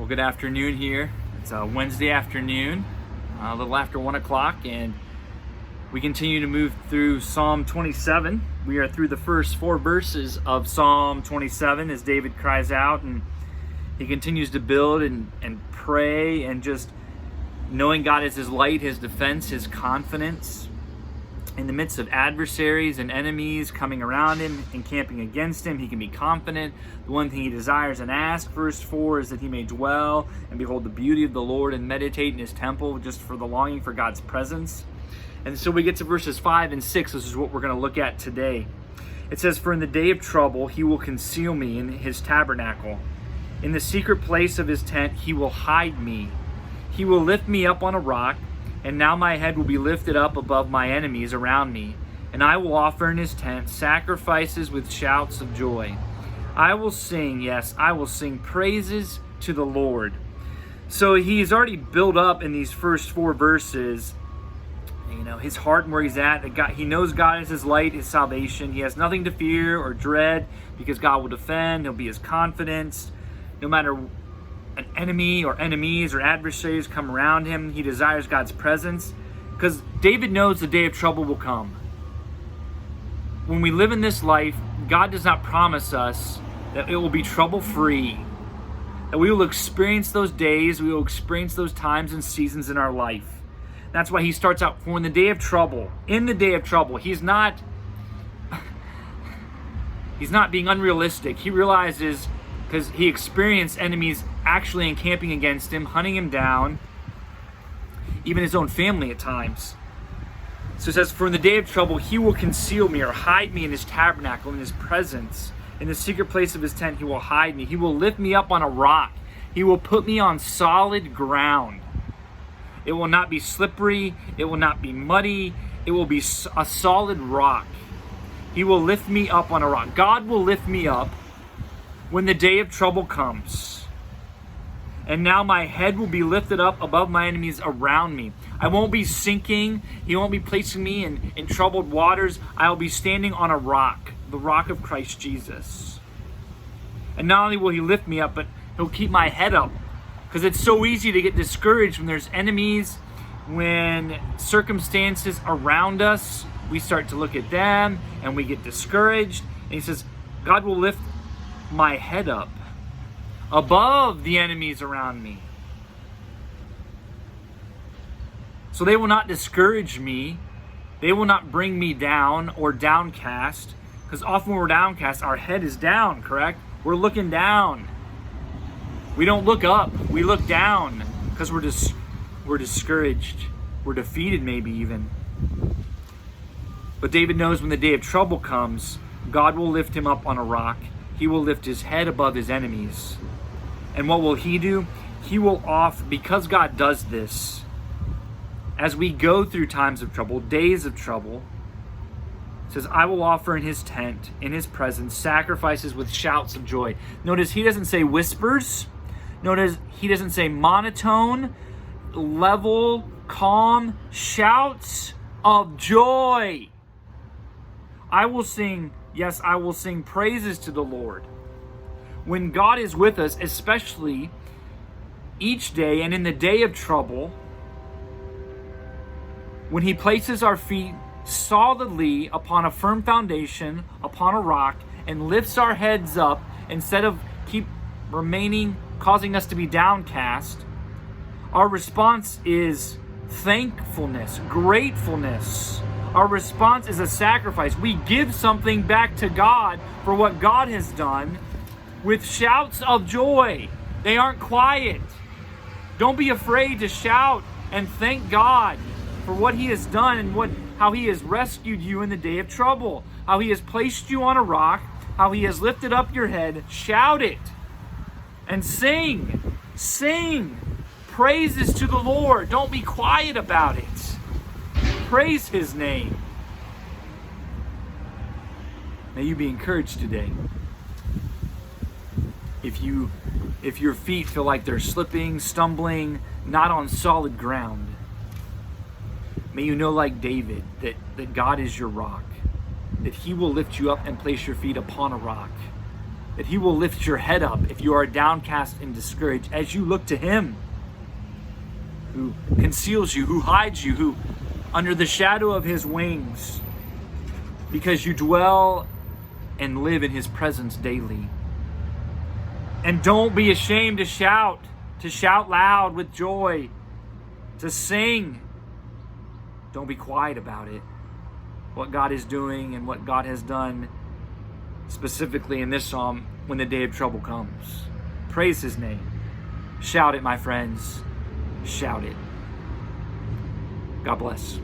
Well, good afternoon here. It's a Wednesday afternoon, a little after 1 o'clock, and we continue to move through Psalm 27. We are through the first 4 verses of Psalm 27 as David cries out, and he continues to build and pray, and just knowing God is his light, his defense, his confidence. In the midst of adversaries and enemies coming around him, encamping against him, he can be confident. The one thing he desires and asks, verse 4, is that he may dwell and behold the beauty of the Lord and meditate in his temple, just for the longing for God's presence. And so we get to verses 5 and 6. This is what we're going to look at today. It says, "For in the day of trouble he will conceal me in his tabernacle. In the secret place of his tent he will hide me. He will lift me up on a rock. And now my head will be lifted up above my enemies around me. And I will offer in his tent sacrifices with shouts of joy. I will sing, yes, I will sing praises to the Lord." So he's already built up in these first 4 verses, his heart and where he's at. He knows God is his light, his salvation. He has nothing to fear or dread because God will defend. He'll be his confidence. No matter an enemy or enemies or adversaries come around him, he desires God's presence, because David knows the day of trouble will come. When we live in this life, God does not promise us that it will be trouble-free, that we will experience those days, we will experience those times and seasons in our life. That's why he starts out, for in the day of trouble, he's not being unrealistic. He realizes, because he experienced enemies actually encamping against him, hunting him down, even his own family at times. So it says, "For in the day of trouble he will conceal me," or hide me, in his tabernacle, in his presence. In the secret place of his tent he will hide me. He will lift me up on a rock. He will put me on solid ground. It will not be slippery. It will not be muddy. It will be a solid rock. He will lift me up on a rock. God will lift me up when the day of trouble comes. "And now my head will be lifted up above my enemies around me." I won't be sinking. He won't be placing me in troubled waters. I will be standing on a rock, the rock of Christ Jesus. And not only will he lift me up, but he'll keep my head up. Because it's so easy to get discouraged when there's enemies, when circumstances around us, we start to look at them and we get discouraged. And he says, God will lift my head up above the enemies around me. So they will not discourage me. They will not bring me down or downcast. Because often when we're downcast, our head is down, correct? We're looking down. We don't look up. We look down because we're discouraged. We're defeated, maybe even. But David knows when the day of trouble comes, God will lift him up on a rock. He will lift his head above his enemies. And what will he do? He will offer, because God does this, as we go through times of trouble, days of trouble, it says, I will offer in his tent, in his presence, sacrifices with shouts of joy. Notice he doesn't say whispers. Notice he doesn't say monotone, level, calm, shouts of joy. I will sing, yes, I will sing praises to the Lord. When God is with us, especially each day and in the day of trouble, when he places our feet solidly upon a firm foundation, upon a rock, and lifts our heads up instead of keep remaining, causing us to be downcast, our response is thankfulness, gratefulness. Our response is a sacrifice. We give something back to God for what God has done with shouts of joy. They aren't quiet. Don't be afraid to shout and thank God for what he has done and how he has rescued you in the day of trouble, how he has placed you on a rock, how he has lifted up your head. Shout it and sing. Sing praises to the Lord. Don't be quiet about it. Praise his name. May you be encouraged today. If your feet feel like they're slipping, stumbling, not on solid ground, may you know, like David, that God is your rock, that he will lift you up and place your feet upon a rock, that he will lift your head up if you are downcast and discouraged, as you look to him who conceals you, who hides you, who under the shadow of his wings, because you dwell and live in his presence daily. And don't be ashamed to shout loud with joy, to sing. Don't be quiet about it. What God is doing and what God has done specifically in this psalm when the day of trouble comes. Praise his name. Shout it, my friends. Shout it. God bless.